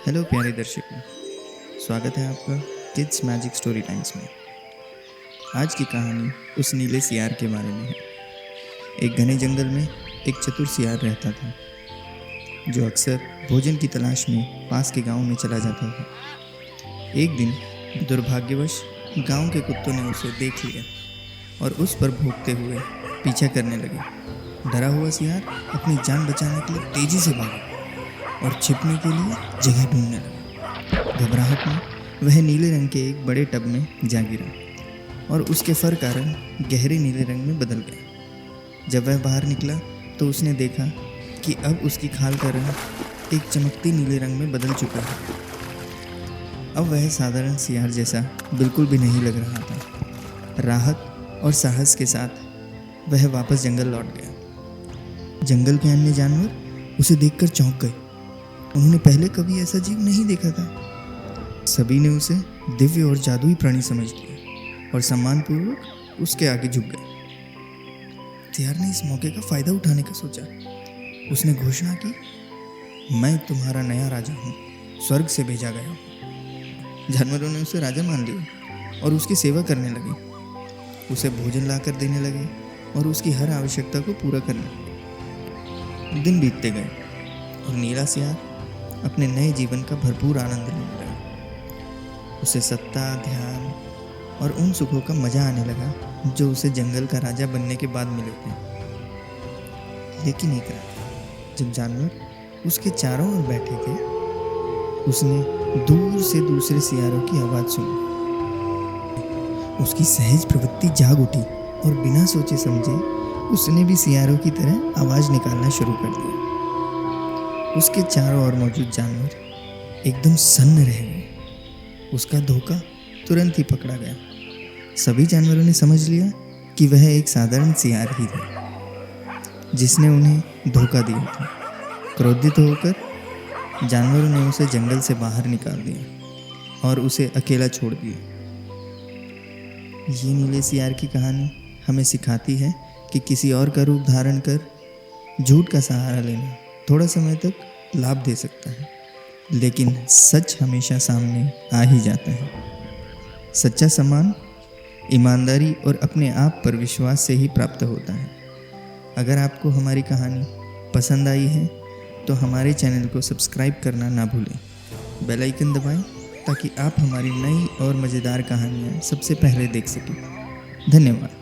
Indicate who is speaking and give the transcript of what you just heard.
Speaker 1: Hello प्यारे दर्शकों, स्वागत है आपका किड्स मैजिक स्टोरी टाइम्स में। आज की कहानी उस नीले सियार के बारे में है। एक घने जंगल में एक चतुर सियार रहता था, जो अक्सर भोजन की तलाश में पास के गांव में चला जाता था। एक दिन दुर्भाग्यवश गांव के कुत्तों ने उसे देख लिया और उस पर भौंकते हुए पीछा करने लगे। डरा हुआ सियार अपनी जान बचाने के लिए तेजी से भागा और छिपने के लिए जगह ढूंढने लगा। घबराहट में वह नीले रंग के एक बड़े टब में जा गिरा और उसके फर का रंग गहरे नीले रंग में बदल गया। जब वह बाहर निकला तो उसने देखा कि अब उसकी खाल का रंग एक चमकती नीले रंग में बदल चुका है। अब वह साधारण सियार जैसा बिल्कुल भी नहीं लग रहा था। राहत और साहस के साथ वह वापस जंगल लौट गया। जंगल के अन्य जानवर उसे देखकर चौंक गए। उन्होंने पहले कभी ऐसा जीव नहीं देखा था। सभी ने उसे दिव्य और जादुई प्राणी समझ लिया और सम्मानपूर्वक उसके आगे झुक गए। सियार ने इस मौके का फायदा उठाने का सोचा। उसने घोषणा की, मैं तुम्हारा नया राजा हूँ, स्वर्ग से भेजा गया हूँ। जानवरों ने उसे राजा मान लिया और उसकी सेवा करने लगे। उसे भोजन लाकर देने लगे और उसकी हर आवश्यकता को पूरा करने लगे। दिन बीतते गए और नीला सियार अपने नए जीवन का भरपूर आनंद लेने लगा। उसे सत्ता, ध्यान और उन सुखों का मजा आने लगा जो उसे जंगल का राजा बनने के बाद मिले थे। लेकिन एक रात जब जानवर उसके चारों ओर बैठे थे, उसने दूर से दूसरे सियारों की आवाज सुनी। उसकी सहज प्रवृत्ति जाग उठी और बिना सोचे समझे उसने भी सियारों की तरह आवाज निकालना शुरू कर दिया। उसके चारों ओर मौजूद जानवर एकदम सन्न रह गए। उसका धोखा तुरंत ही पकड़ा गया। सभी जानवरों ने समझ लिया कि वह एक साधारण सियार ही था जिसने उन्हें धोखा दिया था। क्रोधित होकर जानवरों ने उसे जंगल से बाहर निकाल दिया और उसे अकेला छोड़ दिया। ये नीले सियार की कहानी हमें सिखाती है कि किसी और का रूप धारण कर झूठ का सहारा लेना थोड़ा समय तक लाभ दे सकता है, लेकिन सच हमेशा सामने आ ही जाता है। सच्चा सम्मान ईमानदारी और अपने आप पर विश्वास से ही प्राप्त होता है। अगर आपको हमारी कहानी पसंद आई है तो हमारे चैनल को सब्सक्राइब करना ना भूलें। बेल आइकन दबाएं ताकि आप हमारी नई और मज़ेदार कहानियाँ सबसे पहले देख सकें। धन्यवाद।